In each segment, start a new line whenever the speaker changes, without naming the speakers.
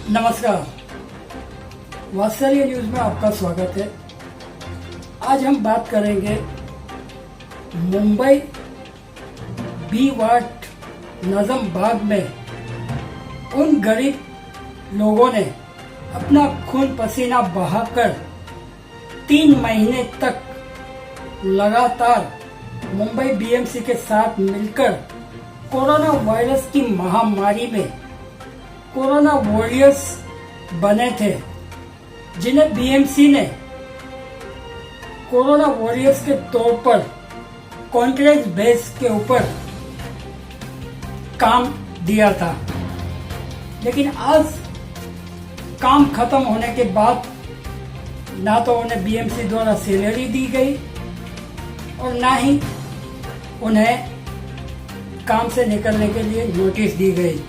नमस्कार, वात्सल्य न्यूज में आपका स्वागत है। आज हम बात करेंगे मुंबई बी वार्ड नजम बाग में उन गरीब लोगों ने अपना खून पसीना बहाकर 3 महीने तक लगातार मुंबई बीएमसी के साथ मिलकर कोरोना वायरस की महामारी में कोरोना वॉरियर्स बने थे, जिन्हें बीएमसी ने कोरोना वॉरियर्स के तौर पर कॉन्ट्रैक्ट बेस के ऊपर काम दिया था। लेकिन आज काम खत्म होने के बाद ना तो उन्हें बीएमसी द्वारा सैलरी दी गई और ना ही उन्हें काम से निकलने के लिए नोटिस दी गई।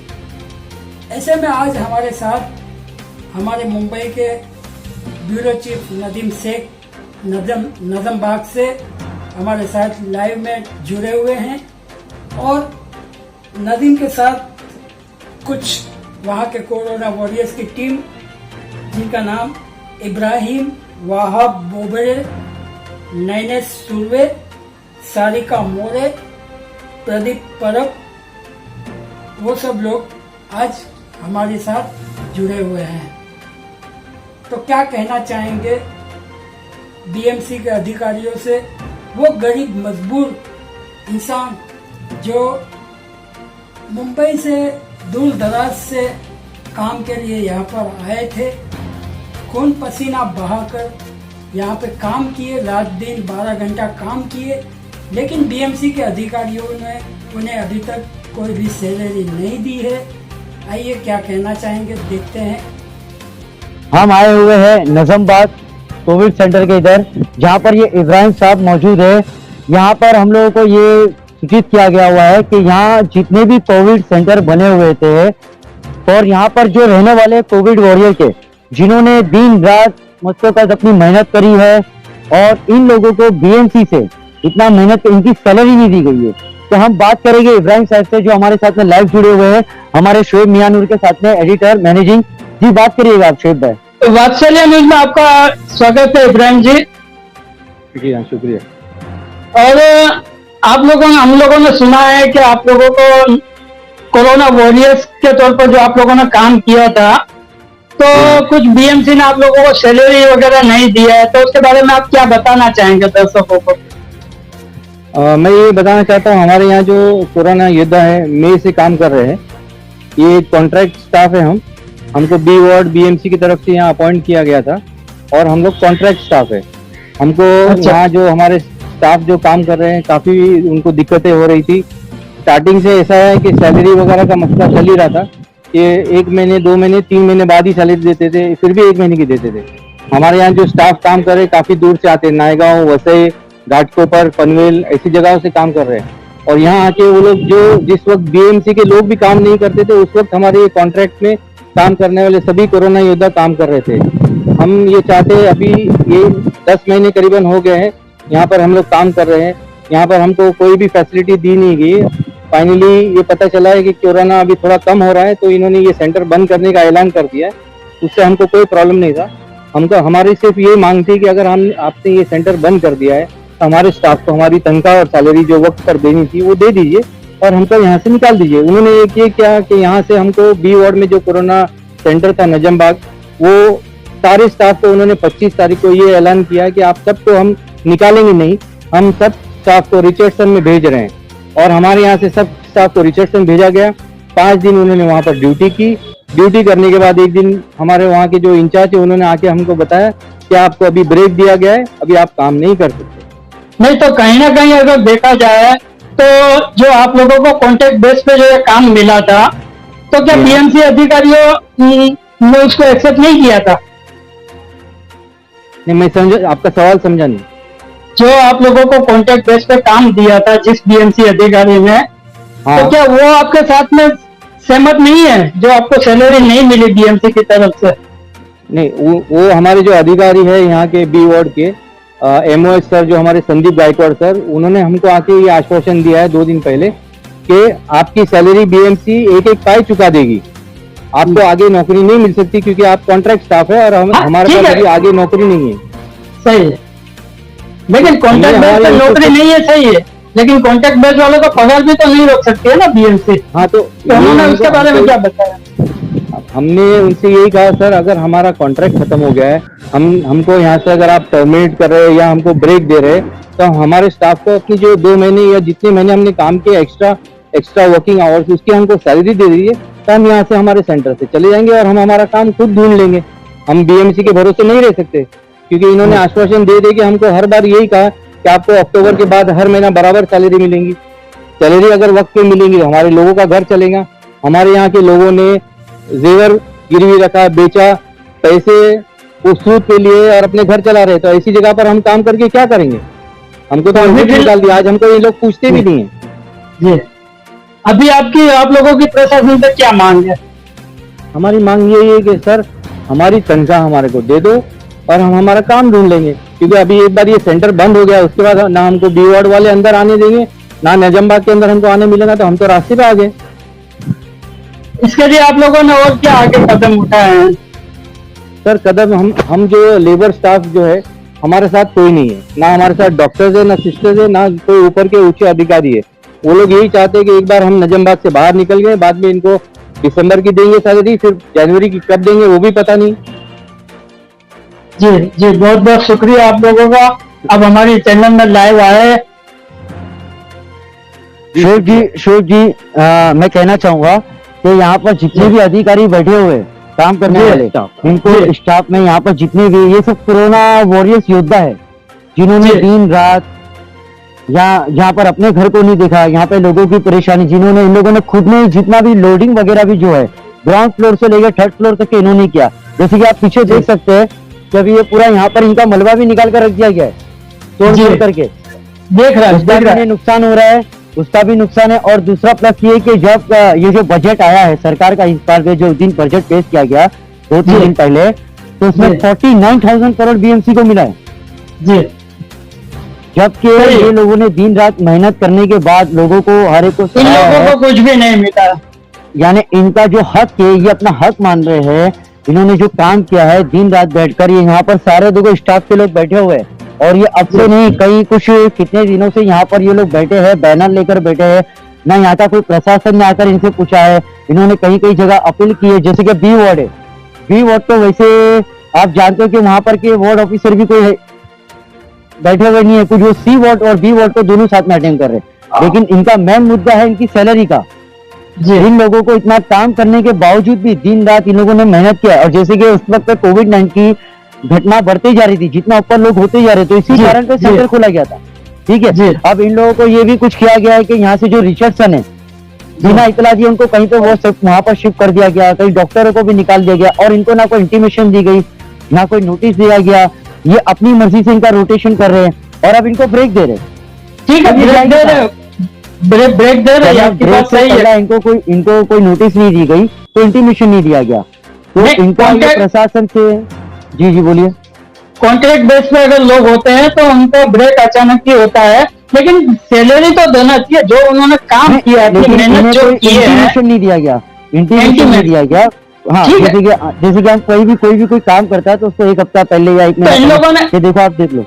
ऐसे में आज हमारे साथ हमारे मुंबई के ब्यूरो चीफ नदीम शेख नजम बाग से हमारे साथ लाइव में जुड़े हुए हैं और नदीम के साथ कुछ वहाँ के कोरोना वॉरियर्स की टीम, जिनका नाम इब्राहिम वाहब बोबरे, नैनेश सुरवे, सारिका मोरे, प्रदीप परब, वो सब लोग आज हमारे साथ जुड़े हुए हैं। तो क्या कहना चाहेंगे बीएमसी के अधिकारियों से, वो गरीब मजबूर इंसान जो मुंबई से दूर दराज से काम के लिए यहाँ पर आए थे, खून पसीना बहाकर यहाँ पे काम किए, रात दिन 12 घंटा काम किए, लेकिन बीएमसी के अधिकारियों ने उन्हें अभी तक कोई भी सैलरी नहीं दी है। आइए क्या कहना चाहेंगे, देखते हैं।
हम आए हुए हैं नजम बाग कोविड सेंटर के इधर, जहाँ पर ये इब्राहिम साहब मौजूद है। यहाँ पर हम लोगों को ये सूचित किया गया हुआ है कि यहाँ जितने भी कोविड सेंटर बने हुए थे और यहाँ पर जो रहने वाले कोविड वॉरियर के, जिन्होंने दिन रात मशक्कत अपनी मेहनत करी है और इन लोगों को बीएमसी से इतना मेहनत इनकी सैलरी नहीं दी गई है। तो हम बात करेंगे इब्राहिम साहब से, जो हमारे साथ में लाइव जुड़े हुए हैं, हमारे शोएब मियानूर के साथ में एडिटर मैनेजिंग। जी बात करिएगा आप शोएब भाई।
वात्सल्य न्यूज में आपका स्वागत है इब्राहिम जी।
जी हाँ, शुक्रिया।
और हम लोगों ने सुना है कि आप लोगों को कोरोना वॉरियर्स के तौर पर जो आप लोगों ने काम किया था, तो कुछ बीएमसी ने आप लोगों को सैलरी वगैरह नहीं दिया है, तो उसके बारे में आप क्या बताना चाहेंगे दर्शकों को?
मैं ये बताना चाहता हूँ, हमारे यहाँ जो कोरोना योद्धा है मई से काम कर रहे हैं, ये कॉन्ट्रैक्ट स्टाफ है। हमको बी वार्ड बीएमसी की तरफ से यहाँ अपॉइंट किया गया था और हम लोग कॉन्ट्रैक्ट स्टाफ है। हमको यहाँ जो हमारे स्टाफ जो काम कर रहे हैं, काफी उनको दिक्कतें हो रही थी। स्टार्टिंग से ऐसा है कि सैलरी वगैरह का मसला चल ही रहा था कि 1 महीने 2 महीने 3 महीने बाद ही सैलरी देते थे, फिर भी 1 महीने की देते थे। हमारे यहाँ जो स्टाफ काम कर रहे काफी दूर से आते हैं, नायगांव, वसई, घाटकोपर, पनवेल, ऐसी जगहों से काम कर रहे हैं। और यहाँ आके वो लोग जो जिस वक्त बीएमसी के लोग भी काम नहीं करते थे, उस वक्त हमारे कॉन्ट्रैक्ट में काम करने वाले सभी कोरोना योद्धा काम कर रहे थे। हम ये चाहते हैं, अभी ये 10 महीने करीबन हो गए हैं यहाँ पर हम लोग काम कर रहे हैं। यहाँ पर हमको कोई भी फैसिलिटी दी नहीं गई। फाइनली ये पता चला है कि कोरोना अभी थोड़ा कम हो रहा है, तो इन्होंने ये सेंटर बंद करने का ऐलान कर दिया है। उससे हमको कोई प्रॉब्लम नहीं था। हमको हमारी सिर्फ ये मांग थी कि अगर हम आपने ये सेंटर बंद कर दिया है तो हमारे स्टाफ को हमारी तनख्वाह और सैलरी जो वक्त पर देनी थी वो दे दीजिए और हमको यहाँ से निकाल दीजिए। उन्होंने एक ये किया कि यहाँ से हमको बी वार्ड में जो कोरोना सेंटर था नजम बाग, वो सारे स्टाफ को उन्होंने 25 तारीख को ये ऐलान किया कि आप सबको हम निकालेंगे नहीं, हम सब स्टाफ को रिचर्डसन में भेज रहे हैं। और हमारे यहाँ से सब स्टाफ को रिचर्डसन भेजा गया। 5 दिन उन्होंने वहाँ पर ड्यूटी की। ड्यूटी करने के बाद एक दिन हमारे वहाँ के जो इंचार्ज है उन्होंने आके हमको बताया कि आपको अभी ब्रेक दिया गया है, अभी आप काम नहीं कर सकते।
नहीं तो कहीं ना कहीं अगर देखा जाए तो जो आप लोगों को कॉन्ट्रैक्ट बेस पे जो ये काम मिला था, तो क्या बीएमसी अधिकारियों ने उसको एक्सेप्ट नहीं किया था?
नहीं, मैं समझा आपका सवाल, समझा नहीं।
जो आप लोगों को कॉन्ट्रैक्ट बेस पे काम दिया था जिस बीएमसी अधिकारी ने,
हाँ।
तो क्या वो आपके साथ में सहमत नहीं है, जो आपको सैलरी नहीं मिली बीएमसी की तरफ से?
नहीं, वो हमारे जो अधिकारी है यहाँ के बी वार्ड के एमओएस सर, जो हमारे संदीप गायकवाड़ सर, उन्होंने हमको आके ये आश्वासन दिया है 2 दिन पहले कि आपकी सैलरी बीएमसी एक एक पाई चुका देगी। आपको आगे नौकरी नहीं मिल सकती क्योंकि आप कॉन्ट्रैक्ट स्टाफ है और
हाँ,
हमारे
ठीक
पास
है।
अभी आगे नौकरी नहीं है।
सही है, लेकिन कॉन्ट्रैक्ट बेस पे
हमारे
नौकरी नहीं है, सही है, लेकिन कॉन्ट्रैक्ट बेस वालों का पगार भी तो नहीं रोक सकती है ना बीएमसी।
हाँ तो
तो उन्होंने
ये
उसके बारे में क्या बताया?
हमने उनसे यही कहा सर, अगर हमारा कॉन्ट्रैक्ट खत्म हो गया है, हमको यहाँ से अगर आप टर्मिनेट कर रहे हैं या हमको ब्रेक दे रहे हैं, तो हमारे स्टाफ को अपनी जो 2 महीने या जितने महीने हमने काम किया एक्स्ट्रा वर्किंग आवर्स उसकी हमको सैलरी दे दीजिए, तो हम यहाँ से हमारे सेंटर से चले जाएंगे और हम हमारा काम खुद ढूंढ लेंगे। हम बीएमसी के भरोसे नहीं रह सकते क्योंकि इन्होंने आश्वासन दे दे कि हमको हर बार यही कहा कि आपको अक्टूबर के बाद हर महीना बराबर सैलरी मिलेंगी। सैलरी अगर वक्त पे मिलेंगी तो हमारे लोगों का घर चलेगा। हमारे यहाँ के लोगों ने जेवर गिरवी रखा, बेचा, पैसे उस सूद के लिए और अपने घर चला रहे, तो ऐसी जगह पर हम काम करके क्या करेंगे? हमको तो
अभी
निकाल दिया। आज हमको ये लोग पूछते भी नहीं है।
जी, अभी आप लोगों की प्रशासन से क्या मांग है?
हमारी मांग यही है कि सर हमारी तनख्वाह हमारे को दे दो और हम हमारा काम ढूंढ लेंगे, क्योंकि अभी एक बार ये सेंटर बंद हो गया उसके बाद ना हमको बी वार्ड वाले अंदर आने देंगे, ना नजमबाग के अंदर हमको आने मिलेगा, तो हम तो रास्ते पे आ गए।
इसके लिए आप लोगों ने और क्या आगे कदम उठाए हैं?
सर कदम हम जो लेबर स्टाफ जो है हमारे साथ कोई नहीं है, ना हमारे साथ डॉक्टर्स है, ना सिस्टर्स है, ना कोई ऊपर के उच्च अधिकारी है। वो लोग यही चाहते हैं कि एक बार हम नजमबाग से बाहर निकल गए, बाद में इनको दिसंबर की देंगे सैलरी, फिर जनवरी की कब देंगे वो भी पता नहीं।
जी जी, बहुत बहुत शुक्रिया आप लोगों का, अब हमारी चैनल में लाइव आए।
शिव जी मैं कहना चाहूंगा कि यहाँ पर जितने भी अधिकारी बैठे हुए हैं, काम करने
जी,
वाले, इनको
जी।
स्टाफ में यहाँ पर जितने भी ये सब कोरोना वॉरियर्स योद्धा है, जिन्होंने
जी।
दिन रात यहाँ पर अपने घर को नहीं देखा, यहाँ पे लोगों की परेशानी, जिन्होंने इन लोगों ने खुद में जितना भी लोडिंग वगैरह भी जो है ग्राउंड फ्लोर से लेकर 3rd फ्लोर तक इन्होंने किया। जैसे कि आप पीछे देख सकते हैं कि अभी ये पूरा यहाँ पर इनका मलबा भी निकाल कर रख दिया गया है,
जी।
तोड़ करके।
देख रहा
उसका भी
है
इन्हें नुकसान हो रहा है, उसका भी नुकसान है। और दूसरा प्लस ये कि जब ये जो बजट आया है सरकार का, इस बार के जो दिन बजट पेश किया गया 2-3
जी।
दिन पहले, तो उसमें
जी।
49,000 करोड़ बीएमसी को मिला है,
जी,
जबकि
सही।
ये लोगों ने दिन रात मेहनत करने के बाद लोगों को हर एक को
इन
सराहा
लोगों
है।
को कुछ भी नहीं मिला।
यानी इनका जो हक है ये अपना हक मान रहे हैं। इन्होंने जो काम किया है दिन रात बैठकर, ये यहाँ पर सारे देखो स्टाफ के लोग बैठे हुए हैं, और ये अब से नहीं कई कुछ कितने दिनों से यहाँ पर ये लोग बैठे हैं, बैनर लेकर बैठे हैं। ना यहाँ का कोई प्रशासन ने आकर इनसे पूछा है। इन्होंने कहीं कहीं जगह अपील की है, जैसे कि बी वार्ड है, बी वार्ड तो वैसे आप जानते हो कि वहां पर के वार्ड ऑफिसर भी कोई बैठे हुए नहीं है, कुछ वो सी वार्ड और बी वार्ड को दोनों साथ में अटेंड कर रहे हैं। लेकिन इनका मेन मुद्दा है इनकी सैलरी का। इन लोगों को इतना काम करने के बावजूद भी दिन रात इन लोगों ने मेहनत किया, और जैसे कि उस वक्त कोविड-19 घटना बढ़ती जा रही थी, जितना ऊपर लोग होते जा रहे थे, इसी कारण पे सेंटर खोला गया था। ठीक है, अब इन लोगों को ये भी कुछ किया गया है कि यहाँ से जो रिचर्डसन है, बिना इतला दिए उनको कहीं पे वो वहां पर शिफ्ट कर दिया गया, कई डॉक्टरों को भी निकाल दिया गया, और इनको ना कोई इंटीमेशन दी गई, ना कोई नोटिस दिया गया। ये अपनी मर्जी से इनका रोटेशन कर रहे हैं, और अब इनको ब्रेक दे रहे हैं।
ठीक है, ब्रेक दे रहे, ब्रेक दे रहे, आपकी
ब्रेक
बात
से
सही है।
पहले इनको कोई नोटिस नहीं दी गई, तो इंटीमेशन नहीं दिया गया, तो
नहीं,
इनका ये
कॉन्ट्रैक्ट-
प्रशासन से। जी जी बोलिए।
कॉन्ट्रैक्ट बेस पे अगर लोग होते हैं तो उनका ब्रेक अचानक ही होता है, लेकिन सैलरी तो देना चाहिए, जो उन्होंने काम किया है,
लेकिन
मेहनत
इन्हें
जो
कोई
की है।
इंटीमेशन नहीं दिया गया, इंटीमेशन नहीं दिया गया। हाँ,
ठीक है।
जैसे कि हम कोई भी कोई काम करता है तो उसको 1 हफ्ता पहले या 1
तो इन
महीना
लोगों ने-
पहले, ये देखो आप देख लो,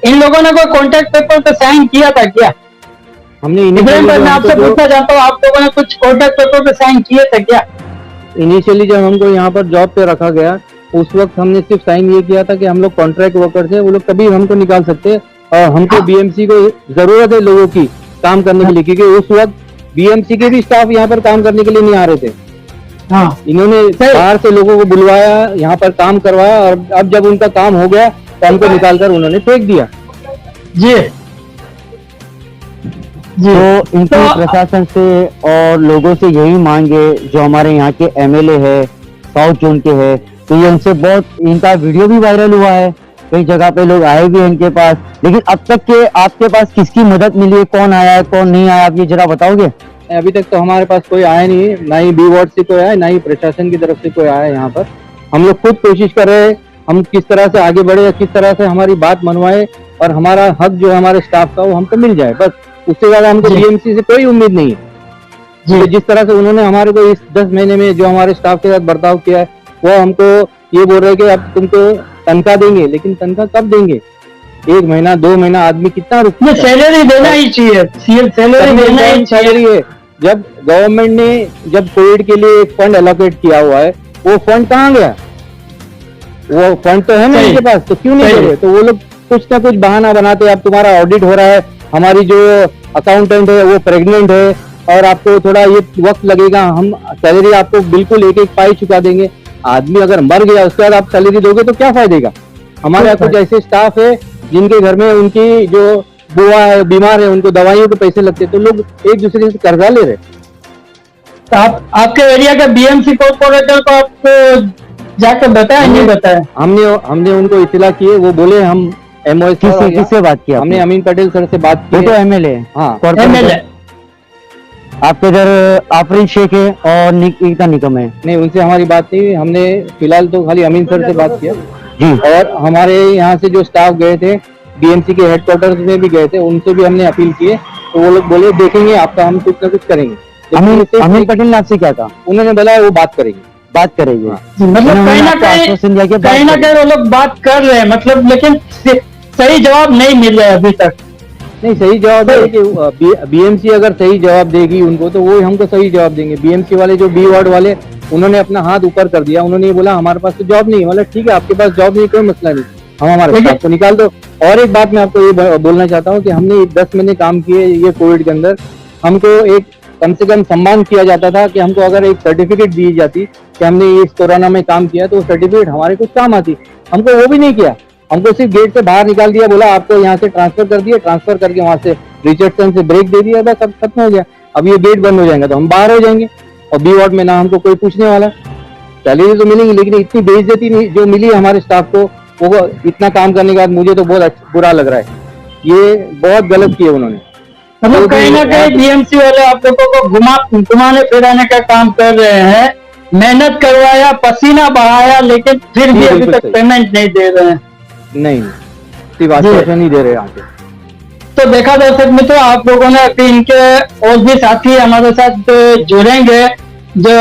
इन लोगों ने कोई कॉन्ट्रैक्ट पेपर पे साइन किया था क्या?
हमने
इब्राहिम भाई, मैं आपसे पूछना चाहता हूँ, आप लोगों ने कुछ कॉन्ट्रैक्ट पेपर पे साइन किए थे क्या?
इनिशियली जब हमको यहाँ पर जॉब पे रखा गया उस वक्त हमने सिर्फ साइन ये किया था कि हम लोग कॉन्ट्रैक्ट वर्कर्स हैं, वो लोग कभी हमको निकाल सकते हैं, और हमको बीएमसी को जरूरत है लोगों की काम करने के लिए, क्योंकि उस वक्त बीएमसी के भी स्टाफ यहाँ पर काम करने के लिए नहीं आ रहे थे।
हाँ,
इन्होंने बाहर से लोगों को बुलवाया, यहाँ पर काम करवाया, और अब जब उनका काम हो गया तो हमको निकाल कर उन्होंने फेंक दिया।
जी जी,
तो इनकी प्रशासन से और लोगों से यही मांगे, जो हमारे यहाँ के एमएलए है साउथ जोन के है, तो ये उनसे बहुत, इनका वीडियो भी वायरल हुआ है, कई जगह पे लोग आए भी हैं इनके पास। लेकिन अब तक के आपके पास किसकी मदद मिली है, कौन आया है कौन नहीं आया, आप ये जरा बताओगे?
अभी तक तो हमारे पास कोई आया नहीं है, ना ही बी वार्ड से कोई आया, ना ही प्रशासन की तरफ से कोई आया है यहाँ पर। हम लोग खुद कोशिश कर रहे हैं हम किस तरह से आगे बढ़े, किस तरह से हमारी बात मनवाए और हमारा हक जो है हमारे स्टाफ का वो हमको मिल जाए, बस उससे ज्यादा हमको बीएमसी से कोई उम्मीद नहीं है। तो जिस तरह से उन्होंने हमारे को इस 10 महीने में जो हमारे स्टाफ के साथ बर्ताव किया है, वो हमको ये बोल रहे हैं कि अब तुमको तनख्वाह देंगे, लेकिन तनख्वाह कब देंगे? 1 महीना 2 महीना आदमी कितना रुक
सैलरी देना ही चाहिए, सैलरी देना ही
सैलरी है। जब गवर्नमेंट ने जब कोविड के लिए एक फंड एलोकेट किया हुआ है, वो फंड कहाँ गया? वो फंड तो है ना उनके पास, तो क्यों नहीं दे रहे? तो वो लोग कुछ ना कुछ बहाना बनाते हैं। अब तुम्हारा ऑडिट हो रहा है, हमारी जो अकाउंटेंट है वो प्रेग्नेंट है और आपको थोड़ा ये वक्त लगेगा, हम सैलरी आपको बिल्कुल एक पाई चुका देंगे। आदमी अगर मर गया उसके बाद आप सैलरी दोगे तो क्या फायदे का? हमारे यहाँ कुछ ऐसे स्टाफ है जिनके घर में उनकी जो बुआ है बीमार है, उनको दवाइयों के पैसे लगते, तो लोग एक दूसरे से कर्जा ले रहे।
तो आपके एरिया के बीएमसी कॉर्पोरेटर को आपको जाकर बताया नहीं बताया?
हमने उनको इत्तला किए, वो बोले हम MOS
किससे बात की?
हमने अमीन पटेल सर से बात की।
वो तो MLA,
हाँ
MLA
आपके इधर आफरीन शेख है और एकता निकम है।
नहीं, उनसे हमारी बात नहीं हुई। हमने फिलहाल तो खाली अमीन सर से बात किया
जी।
और हमारे यहाँ से जो स्टाफ गए थे BMC के हेडक्वार्टर्स में भी गए थे, उनसे भी हमने अपील किए, तो वो लोग बोले देखेंगे आपका, हम कुछ ना कुछ करेंगे।
अमीन पटेल ने आपसे क्या कहा?
उन्होंने बोला वो बात करेंगे।
मतलब कहीं ना कहीं वो लोग बात कर रहे हैं, मतलब लेकिन सही जवाब नहीं मिल रहा है अभी तक।
नहीं, सही जवाब है कि BMC अगर सही जवाब देगी उनको, तो वो हमको सही जवाब देंगे। BMC वाले जो B वार्ड वाले, उन्होंने अपना हाथ ऊपर कर दिया। उन्होंने ये बोला हमारे पास तो जॉब नहीं है। मतलब ठीक है, आपके पास जॉब नहीं, कोई मसला नहीं, हम हमारे स्टाफ को निकाल दो। और एक बात मैं आपको ये बोलना चाहता हूँ कि हमने 10 महीने काम किए ये कोविड के अंदर, हमको एक कम से कम सम्मान किया जाता था कि हमको अगर एक सर्टिफिकेट दी जाती कि हमने इस कोरोना में काम किया, तो वो सर्टिफिकेट हमारे कुछ काम आती। हमको वो भी नहीं किया, हमको सिर्फ गेट से बाहर निकाल दिया, बोला आपको यहाँ से ट्रांसफर कर दिया, ट्रांसफर करके वहां से रिचर्डसन से ब्रेक दे दिया, बस अब खत्म हो गया। अब ये गेट बंद हो जाएगा तो हम बाहर हो जाएंगे और B वार्ड में ना हमको कोई पूछने वाला। सैलरी तो मिलेंगी, लेकिन इतनी बेइज्जती जो मिली हमारे स्टाफ को, वो इतना काम करने के बाद मुझे तो बहुत बुरा लग रहा है। ये बहुत गलत किया उन्होंने।
मतलब कहीं ना कहीं BMC वाले आप लोगों को घुमाने फिराने का काम कर रहे हैं। मेहनत करवाया, पसीना बहाया, लेकिन फिर भी अभी तक पेमेंट नहीं दे रहे हैं।
नहीं, सिर्फ आश्वासन नहीं दे रहे आगे।
तो देखा दर्शक मित्रों, आप लोगों ने इनके और भी साथी हमारे साथ जुड़ेंगे। जो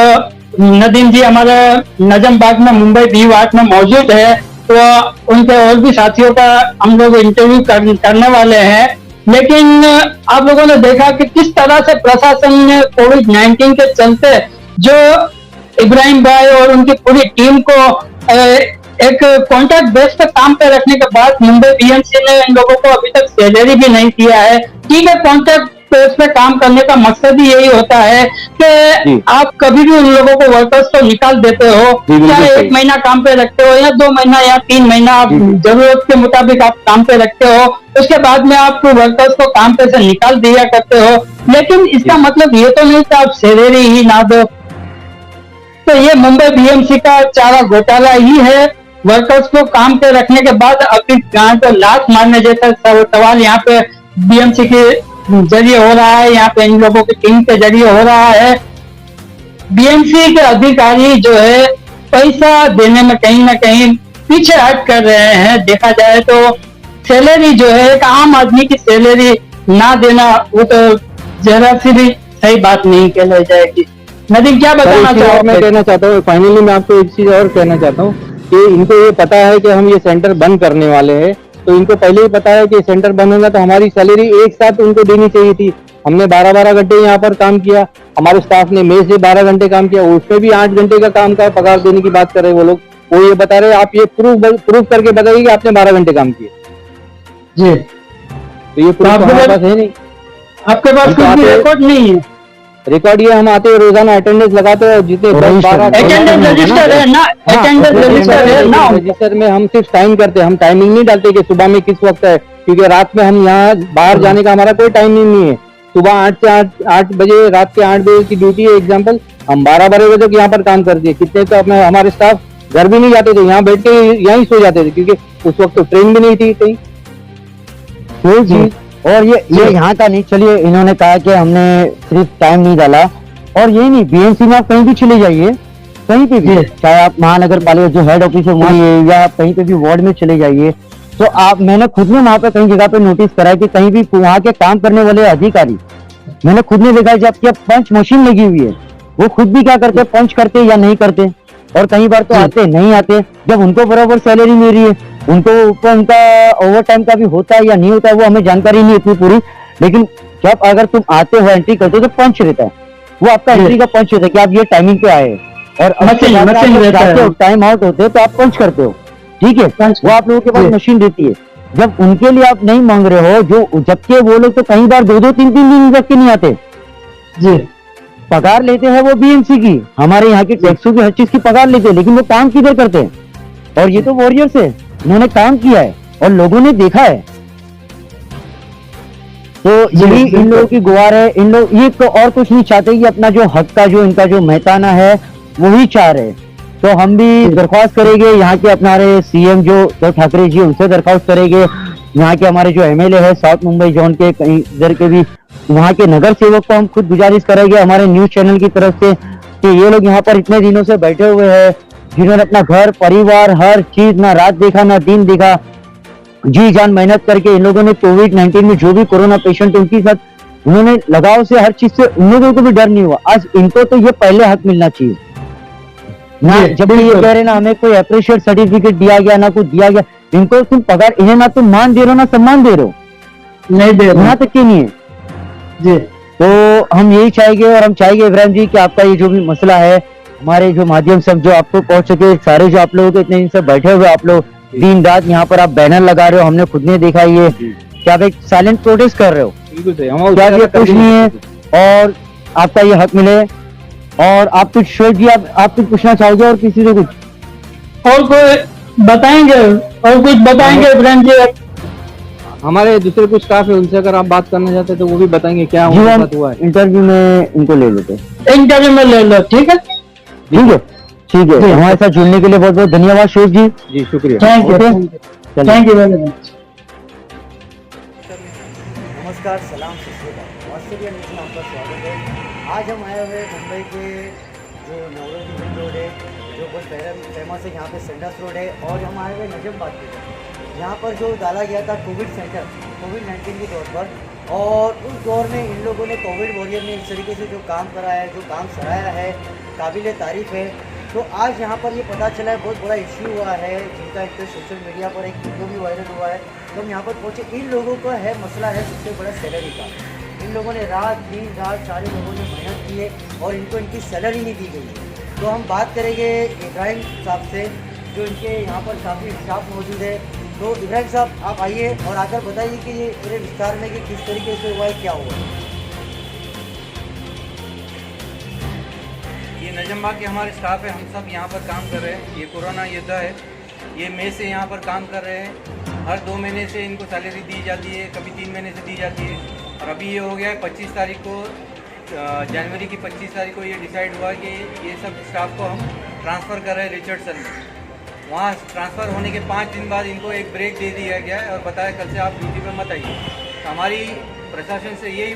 नदीम जी हमारे नजमबाग में मुंबई B वार्ड में मौजूद है, तो उनके और भी साथियों का हम लोग इंटरव्यू करने वाले हैं। लेकिन आप लोगों ने देखा कि किस तरह से प्रशासन ने कोविड-19 के चलते जो इब्राहिम भाई और उनकी पूरी टीम को एक कॉन्ट्रैक्ट बेस पे काम पे रखने के बाद मुंबई BMC ने इन लोगों को अभी तक सैलरी भी नहीं दिया है। ठीक है, कॉन्ट्रैक्ट बेस पे काम करने का मकसद ही यही होता है कि आप कभी भी उन लोगों को वर्कर्स को निकाल देते हो, चाहे 1 महीना काम पे रखते हो या 2 महीना या 3 महीना, आप जरूरत के मुताबिक आप काम पे रखते हो, उसके बाद में आप वर्कर्स को काम पे से निकाल दिया करते हो। लेकिन इसका मतलब ये तो नहीं कि आप सैलरी ही ना दो। तो ये मुंबई BMC का चारा घोटाला ही है। वर्कर्स को काम पे रखने के बाद अभी गांव को लात मारने जैसा सवाल यहाँ पे BMC के जरिए हो रहा है, यहाँ पे इन लोगों की टीम के जरिए हो रहा है। BMC के अधिकारी जो है पैसा देने में कहीं ना कहीं पीछे हट कर रहे हैं। देखा जाए तो सैलरी जो है, एक आम आदमी की सैलरी ना देना, वो तो जरा सी भी सही बात नहीं कहलाई जाएगी। नदीम क्या बताना चाहो?
मैं कहना चाहता हूँ, फाइनली मैं आपको एक चीज और कहना चाहता हूँ कि इनको ये पता है कि हम ये सेंटर बंद करने वाले हैं, तो इनको पहले ही पता है कि सेंटर बंद होगा तो हमारी सैलरी एक साथ उनको देनी चाहिए थी। हमने 12-12 घंटे यहाँ पर काम किया, हमारे स्टाफ ने में से 12 घंटे काम किया, उसमें भी 8 घंटे का काम का पगार देने की बात कर रहे हैं वो लोग। वो ये बता रहे हैं आप ये प्रूफ करके बताइए कि आपने 12 घंटे काम किए
जी।
तो ये प्रूफ हमारे पास है नहीं,
आपके पास कुछ भी रिकॉर्ड नहीं है।
रिकॉर्ड ये हम आते हैं रोजाना अटेंडेंस लगाते हैं, जितने 10-12
अटेंडेंस रजिस्टर है ना, अटेंडेंस रजिस्टर है ना,
रजिस्टर में हम सिर्फ टाइम करते हैं, हम टाइमिंग नहीं डालते कि सुबह में किस वक्त है, क्योंकि रात में हम यहाँ बाहर जाने का हमारा कोई टाइमिंग नहीं है। सुबह 8 से 8 बजे, रात के 8 बजे की ड्यूटी है एग्जाम्पल, हम 12 बजे तक यहाँ पर काम करते हैं। कितने तो अपने हमारे स्टाफ घर भी नहीं जाते थे, यहाँ बैठ के यहीं सो जाते थे, क्योंकि उस वक्त तो ट्रेन भी नहीं थी कहीं।
और ये यहाँ का नहीं, चलिए इन्होंने कहा कि हमने सिर्फ टाइम नहीं डाला, और ये नहीं, BMC में आप कहीं भी चले जाइए, कहीं पे भी, चाहे आप महानगर पालिका जो हेड ऑफिस है वहाँ या कहीं पे भी वार्ड में चले जाइए, तो आप, मैंने खुद ने वहाँ पे कई जगह पे नोटिस करा है कि कहीं भी वहाँ के काम करने वाले अधिकारी मैंने खुद ने देखा है जब क्या पंच मशीन लगी हुई है, वो खुद भी क्या करते, पंच करते या नहीं करते, और कई बार तो आते नहीं आते। जब उनको बराबर सैलरी मिल रही है, उनको ऊपर उनका ओवर टाइम का भी होता है या नहीं होता है वो हमें जानकारी नहीं इतनी पूरी, लेकिन जब अगर तुम आते हो एंट्री करते हो तो पंच रहता है, वो आपका एंट्री का पंच रहता है कि आप ये टाइमिंग पे आए, और टाइम आउट होते हो तो आप पंच करते हो, ठीक है, वो आप लोगों के पास मशीन रहती है। जब उनके लिए आप नहीं मांग रहे हो, जो जबकि वो लोग तो कई बार 2-2, 3-3 दिन तक के नहीं आते जी, पगार लेते हैं वो बीएमसी की, हमारे यहाँ की टैक्सों की हर चीज की पगार लेते हैं, लेकिन वो काम किधर करते हैं? और ये तो वॉरियर्स है, इन्होंने काम किया है और लोगों ने देखा है, तो यही इन लोगों की गुहार है। इन लोग ये तो और कुछ नहीं चाहते, ये अपना जो हक का जो इनका जो महताना है वही चाह रहे। तो हम भी दरख्वास्त करेंगे यहाँ के हमारे सीएम जो उद्धव ठाकरे जी, उनसे दरख्वास्त करेंगे, यहाँ के हमारे जो एमएलए है साउथ मुंबई जोन के कहीं इधर के भी, वहाँ के नगर सेवक को हम खुद गुजारिश करेंगे हमारे न्यूज चैनल की तरफ से कि ये लोग यहाँ पर इतने दिनों से बैठे हुए हैं, जिन्होंने अपना घर परिवार हर चीज ना रात देखा ना दिन देखा, जी जान मेहनत करके इन लोगों ने कोविड-19 में जो भी कोरोना पेशेंट उनके साथ उन्होंने लगाव से हर चीज से उन लोगों को भी डर नहीं हुआ। आज इनको तो ये पहले हक मिलना चाहिए ना, जब ये कह रहे ना हमें कोई अप्रिशिएट सर्टिफिकेट दिया गया ना कुछ दिया गया, इनको तुम पगार, इन्हें ना तुम मान दे रहे हो ना सम्मान दे रहे हो, नहीं दे रहे, यहाँ तक की नहीं है जी। तो हम यही चाहेंगे, और हम चाहेंगे इब्राहिम जी कि आपका ये जो भी मसला है हमारे जो माध्यम से जो आपको पहुंच सके, सारे जो आप लोगों के इतने दिन से बैठे हुए आप लोग दिन रात यहाँ पर आप बैनर लगा रहे हो, हमने खुद ने देखा ये क्या आप एक साइलेंट प्रोटेस्ट कर रहे हो,
बिल्कुल सही,
क्या ये कुछ नहीं है, और आपका ये हक मिले। और आप कुछ शोध जी आप कुछ पूछना चाहोगे और किसी से कुछ
और कोई बताएंगे, और कुछ बताएंगे इब्राहिम जी?
हमारे दूसरे कुछ स्टाफ है, उनसे अगर आप बात करना चाहते हैं तो वो भी बताएंगे क्या उनके साथ हुआ है।
इंटरव्यू में इनको ले लेते हैं,
इंटरव्यू में ले लो, ठीक है
ठीक है ठीक है। हमारे साथ जुड़ने के लिए बहुत बहुत धन्यवाद शेख जी।
जी शुक्रिया,
थैंक यू वेरी मच।
नमस्कार, सलाम, सत श्री अकाल। ऑस्ट्रेलिया न्यूज़ में आपका स्वागत है। आज हम आए हुए मुंबई के जो नवरोजी रिंग रोड है, जो बहुत फेमस है, यहाँ पे सेंडर्स रोड है, और हम आए हुए नजमबाग की तरफ। यहाँ पर जो डाला गया था कोविड सेंटर कोविड-19 के तौर पर, और उस दौर में इन लोगों ने कोविड वॉरियर ने इस तरीके से जो काम करा है, जो काम सराहा है, काबिल तारीफ़ है। तो आज यहाँ पर ये पता चला है, बहुत बड़ा इश्यू हुआ है, जिनका एक सोशल मीडिया पर एक वीडियो भी वायरल हुआ है। तो हम यहाँ पर पहुँचे, इन लोगों का है मसला है सबसे बड़ा सैलरी का। इन लोगों ने रात दिन रात सारे लोगों ने मेहनत की है और इनको इनकी सैलरी नहीं दी गई है। तो हम बात करेंगे इब्राहिम साहब से, जो इनके यहाँ पर काफ़ी स्टाफ मौजूद है। तो इब्राहिम साहब आप आइए और आकर बताइए कि ये पूरे विस्तार में कि किस तरीके से हुआ है, क्या हुआ है।
ये नजमबाग के हमारे स्टाफ है, हम सब यहाँ पर काम कर रहे हैं। ये कोरोना योद्धा है, ये मई से यहाँ पर काम कर रहे हैं। हर 2 महीने से इनको सैलरी दी जाती है, कभी 3 महीने से दी जाती है। और अभी ये हो गया है 25 तारीख को, जनवरी की 25 तारीख को ये डिसाइड हुआ कि ये सब स्टाफ को हम ट्रांसफ़र कर रहे हैं रिचर्डसन में। वहाँ ट्रांसफ़र होने के 5 दिन बाद इनको एक ब्रेक दे दिया गया है और बताया कल से आप ड्यूटी पे मत आइए। तो हमारी प्रशासन से यही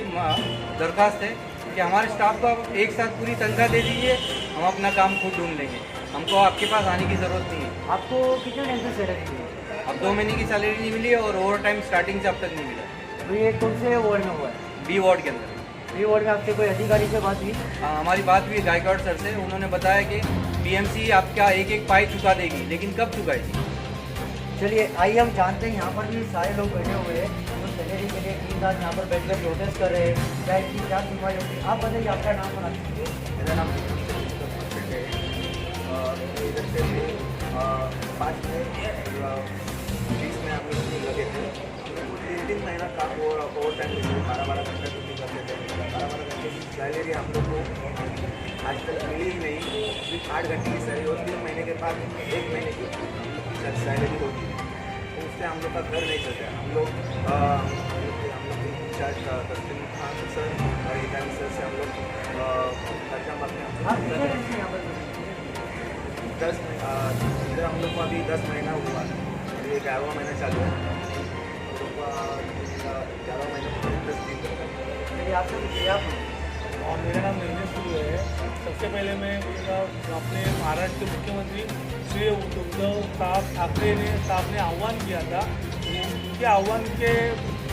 दरख्वास्त है कि हमारे स्टाफ को आप एक साथ पूरी तनख्वाह दे दीजिए, हम अपना काम खुद ढूंढ लेंगे, हमको आपके पास आने की ज़रूरत नहीं है।
आपको कितने टाइम से सैलरी दी है?
अब 2 महीने की सैलरी नहीं मिली है और ओवर टाइम स्टार्टिंग से अब तक नहीं मिला।
तो ये कौन से वार्ड में हुआ है?
बी वार्ड के अंदर।
बी वार्ड में आपसे कोई अधिकारी से बात हुई?
हाँ, हमारी बात हुई गायकवाड़ सर से। उन्होंने बताया कि बीएमसी आपका एक एक पाई चुका देगी, लेकिन कब चुकाएगी।
चलिए आइए हम जानते हैं, यहाँ पर भी सारे लोग बैठे हुए हैं तो सैलरी के लिए 3 रात यहाँ पर बैठ कर प्रोटेस्ट कर रहे हैं, क्या इसकी क्या सुनवाई होगी। आप बताइए, आपका नाम बना दीजिए।
मेरा नाम इधर से 5 में हम लोग लगे थे। 3 महीना काम ओवर टाइम 12-12 घंटे ड्यूटी करते थे। 12-12 घंटे की सैलरी हम लोग को आज तक मिली ही नहीं। सिर्फ 8 घंटे की सैलरी और 3 महीने के बाद 1 महीने की सैलरी होती है, तो उससे हम लोग का घर नहीं चलता है। हम लोग इंचार्ज तस्लीम खान सर और इब्राहिम सर से हम लोग इधर हम लोग को अभी 10 महीना हुआ, ये 11वां महीना चालू है। हम लोग का 11वां महीना 10 दिन
चलिए आपसे पूछिए आप।
और मेरा नाम निर्णय शुरू है। सबसे पहले मैं अपने महाराष्ट्र के मुख्यमंत्री श्री उद्धव ठाकरे साहब ने आह्वान किया था, उनके आह्वान के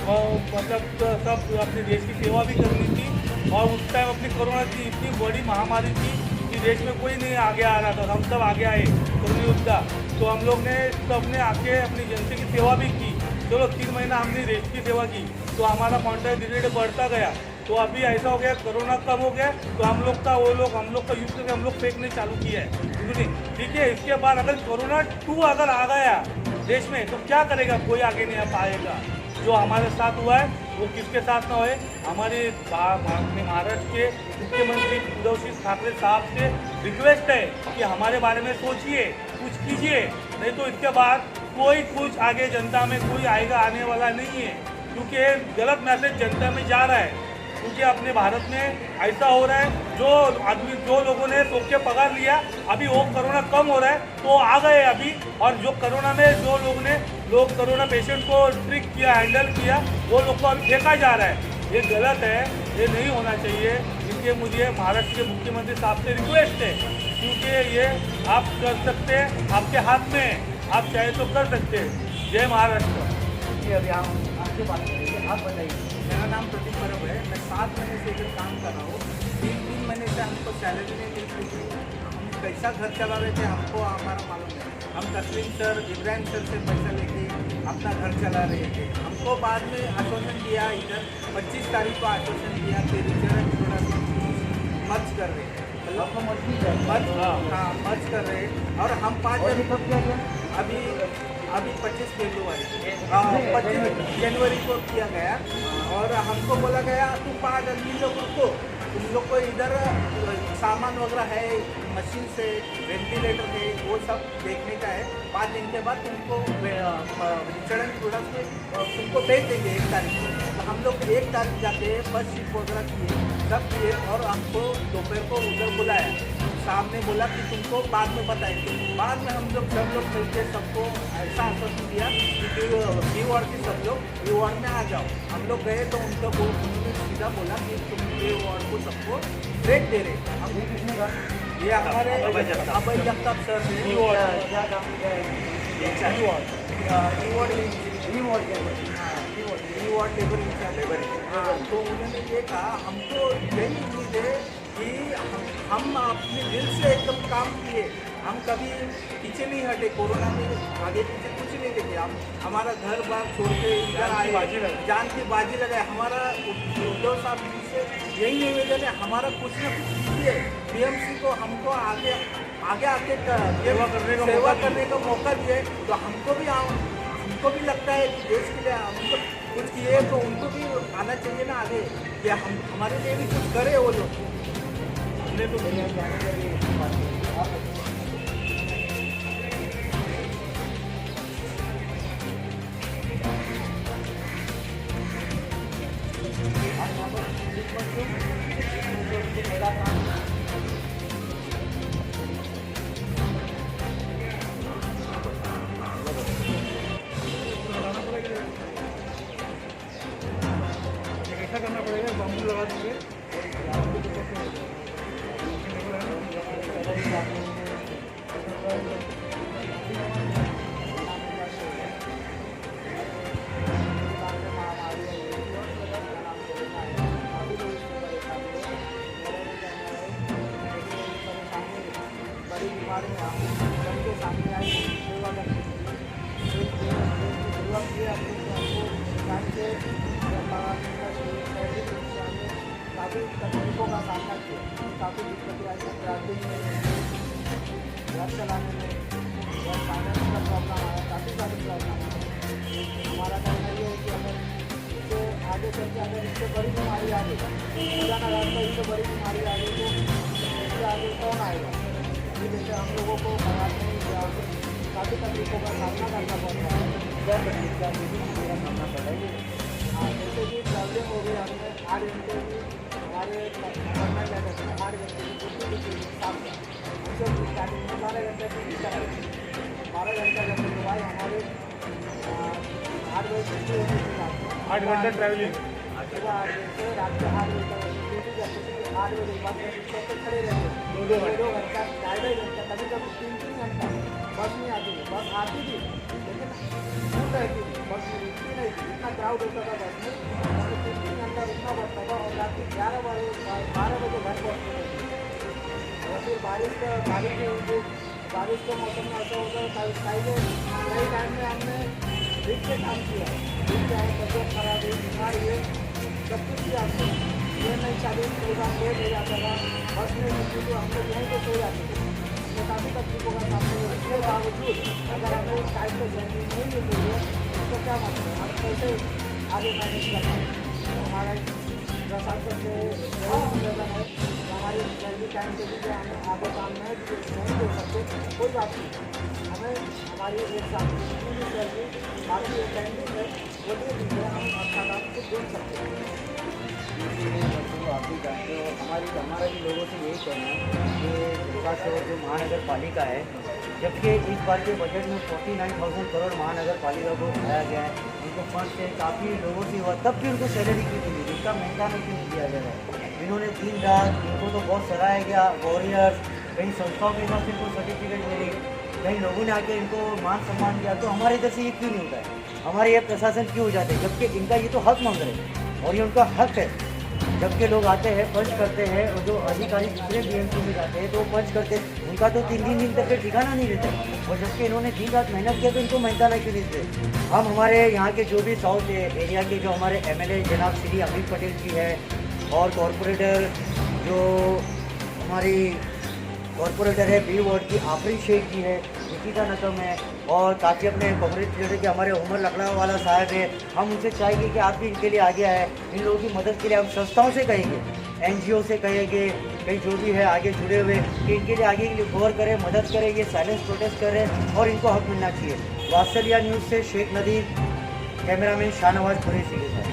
मतलब सब अपने देश की सेवा भी करनी थी और उस टाइम अपनी कोरोना की इतनी बड़ी महामारी थी कि देश में कोई नहीं आगे आ रहा था, हम सब आगे आए कोरोना योद्धा। तो हम लोग ने सबने आके अपनी जनता की सेवा भी की। चलो 3 महीना हमने देश की सेवा की तो हमारा कॉन्ट्रैक्ट धीरे धीरे बढ़ता गया। तो अभी ऐसा हो गया, कोरोना कम हो गया तो हम लोग का यूज करके हम लोग फेंकने चालू किया है, ठीक है। इसके बाद अगर कोरोना 2 अगर आ गया देश में तो क्या करेगा, कोई आगे नहीं आ पाएगा। जो हमारे साथ हुआ है वो किसके साथ ना होए। हमारे महाराष्ट्र के मुख्यमंत्री उद्धव सिंह ठाकरे साहब से रिक्वेस्ट है कि हमारे बारे में सोचिए, कुछ कीजिए, नहीं तो इसके बाद कोई कुछ आगे जनता में कोई आने वाला नहीं है, क्योंकि गलत मैसेज जनता में जा रहा है। क्योंकि अपने भारत में ऐसा हो रहा है, जो लोगों ने सो के पगार लिया, अभी वो कोरोना कम हो रहा है तो आ गए अभी, और जो कोरोना में जो लोग कोरोना पेशेंट को ट्रीट किया, हैंडल किया, वो लोग को अभी फेंका जा रहा है। ये गलत है, ये नहीं होना चाहिए। इसलिए मुझे महाराष्ट्र के मुख्यमंत्री साहब से रिक्वेस्ट है, क्योंकि ये आप कर सकते हैं, आपके हाथ में है, आप चाहे तो कर सकते हैं। जय महाराष्ट्र।
जी, अभी हम आपसे बात करेंगे, आप बताइए।
मेरा नाम प्रदीप परब है। मैं 7 महीने से इधर काम कर रहा हूँ। 3 महीने से हमको सैलरी नहीं मिल रही थी। हम कैसा घर चला रहे थे हमको हमारा मालूम है। हम तस्लीम सर, इब्राहिम सर से पैसा लेके अपना घर चला रहे थे। हमको बाद में आश्वासन दिया, इधर 25 तारीख को आश्वासन दिया कि रिजर्व थोड़ा मर्ज कर रहे हैं, मर्ज कर रहे हैं। और हम 5 अभी 25 जनवरी को किया गया, और हमको बोला गया तुम 5 आदमी तुम लोग को इधर सामान वगैरह है, मशीन से वेंटिलेटर है, वो सब देखने का है। 5 दिन के बाद तुमको रिटर्न प्रोडक्ट में तुमको भेज देंगे 1 तारीख को। तो हम लोग 1 तारीख जाके फर्स्ट शिफ्ट वगैरह किए, सब किए, और हमको दोपहर को उधर बुलाया। साहब ने बोला कि तुमको बाद में बताएंगे। बाद में हम लोग सब लोग मिलकर सबको ऐसा आश्वासन दिया कि बी वार्ड के सब लोग बी वार्ड में आ जाओ। हम लोग गए तो उन्होंने सीधा बोला कि तुम बी वार्ड को सबको ब्रेक दे रहे। हम किसने कहा? ये हमारे अभय जगताप सर ने लेबर इंचार्ज। तो उन्होंने ये कहा, हमको यही उम्मीद है कि हम अपने दिल से एकदम काम किए, हम कभी पीछे नहीं हटे। कोरोना में आगे पीछे कुछ नहीं देखे, हम हमारा घर बार छोड़ के इधर आए, जान की बाजी लगाए। हमारा उद्धव साहब जी से यही निवेदन है, हमारा कुछ न कुछ कीजिए। बीएमसी को हमको आगे आके सेवा करने का मौका दिए, तो हमको भी लगता है कि देश के लिए हमको कुछ किए, तो उनको भी आना चाहिए ना आगे, कि हमारे लिए भी कुछ करे वो लोग। हमने तो ऐसा करना पड़ेगा, बाम्बू लगा देंगे। बड़ी बीमारी सबके सामने आई, सेवा करने की जरूरत है। काफ़ी तकलीफों का सामना किया, काफ़ी दिक्कतें आई है। ट्रैफिक में, घर चलाने में, और फाइनेंस का प्रॉब्लम आया, काफ़ी सारी प्रॉब्लम आया। हमारा कहना ये है कि अगर इससे आगे चल के अगर इससे बड़ी बीमारी आ गई, रोजाना रास्ता इससे बड़ी बीमारी आ गई, तो इससे आगे कौन आएगा? जैसे हम लोगों को बनाने में काफ़ी तकलीफों का सामना करना पड़ रहा है। क्या करना पड़ेगा? हाँ, जैसे कि प्रॉब्लम हो गई, हमने 8 घंटे की हमारे करना क्या करते हैं, 8 घंटे की छुट्टी शाम में, उनसे स्टार्टिंग में 12 घंटे की टीचर है। 12 घंटा जब तो भाई हमारे 8 बजे छुट्टी होती थी, 8 घंटा ट्रैवलिंग, सुबह 8 बजे से रात के 8 बजे तक ड्यूटी करते थे। 8 बजे के बाद में रिक्शा पे खड़े रहते, 2 घंटा, 2.5 घंटा, कभी कभी 3 घंटा। बस नहीं आती थी, बस आती थी लेकिन फुल रहती थी, बस रुकती नहीं थी, इतना क्राउड होता था बस में।
घंटा रुकना पड़ता था और रात के 12 बजे घर पहुँचते थे। और फिर बारिश के मौसम में ऐसा होता है कई टाइम में हमने रिक्स से काम किया है। रिक्स चाहे तबियत खराब हुई, बीमार हुए, सब कुछ किया हमने। ये नहीं 40 प्रोग्राम लेट हो जाता था, बस में किसी को हम लोग यहीं पर सो जाते थे। हमने काफ़ी तकलीफों का सामना किया। इसके बावजूद अगर हमें टाइम पर सैलरी नहीं मिल रही है तो क्या मतलब हम कैसे आगे मैनेज करना है? तो हमारा प्रशासन से निवेदन है कि हमारी सैलरी टाइम पे भी हमें आगे काम नहीं दे सकते, कोई बात नहीं, हमें हमारी एक साथ जितनी भी सैलरी बाकी एक पेंडिंग है वो दे दीजिए, हम अच्छा काम खुद देख सकते हैं। तो आप भी जानते हो हमारा भी लोगों से यही कहना है कि विकास और जो महानगर पालिका है, जबकि इस बार के बजट में 49,000 करोड़ महानगर पालिका को उठाया गया है, उनको फंड से काफ़ी लोगों से हुआ, तब भी उनको सैलरी क्यों नहीं मिली, इनका मेहनताना क्यों नहीं दिया जा रहा है? इन्होंने दिन रात, इनको तो बहुत सराहा गया, वॉरियर्स, कई संस्थाओं के तरफ से इनको सर्टिफिकेट मिली, कई लोगों ने आके इनको मान सम्मान किया, तो हमारे इधर से ये क्यों नहीं होता है? हमारे ये प्रशासन क्यों हो जाते हैं? जबकि इनका ये तो हक मांग रहे हैं और ये उनका हक है। जबकि लोग आते हैं पंच करते हैं और जो अधिकारी दूसरे बीएमसी में जाते हैं तो वो पंच करते हैं, उनका तो 3 दिन तक ठिकाना नहीं रहता है। और जबकि इन्होंने दिन रात मेहनत किया तो इनको मेहनताना क्यों नहीं देते? हम हमारे यहाँ के जो भी साउथ एरिया के जो हमारे एमएलए जनाब श्री अमित पटेल जी है और कॉरपोरेटर जो हमारी कॉरपोरेटर है बी वार्ड की आफरीन शेख जी है, निकिता नकम है और काफ़ी अपने कांग्रेस लीडर के हमारे उमर लकड़ावाला साहब है, हम उनसे चाहेंगे कि आप भी इनके लिए आगे आए। इन लोगों की मदद के लिए हम संस्थाओं से कहेंगे, एनजीओ से कहेंगे, कहीं जो भी है आगे जुड़े हुए कि इनके लिए आगे के लिए गौर करें, मदद करें, ये साइलेंस प्रोटेस्ट करें और इनको हक मिलना चाहिए। वात्सल्या न्यूज़ से शेख नदीम, कैमरामैन शाहनवाज कुरैशी के साथ।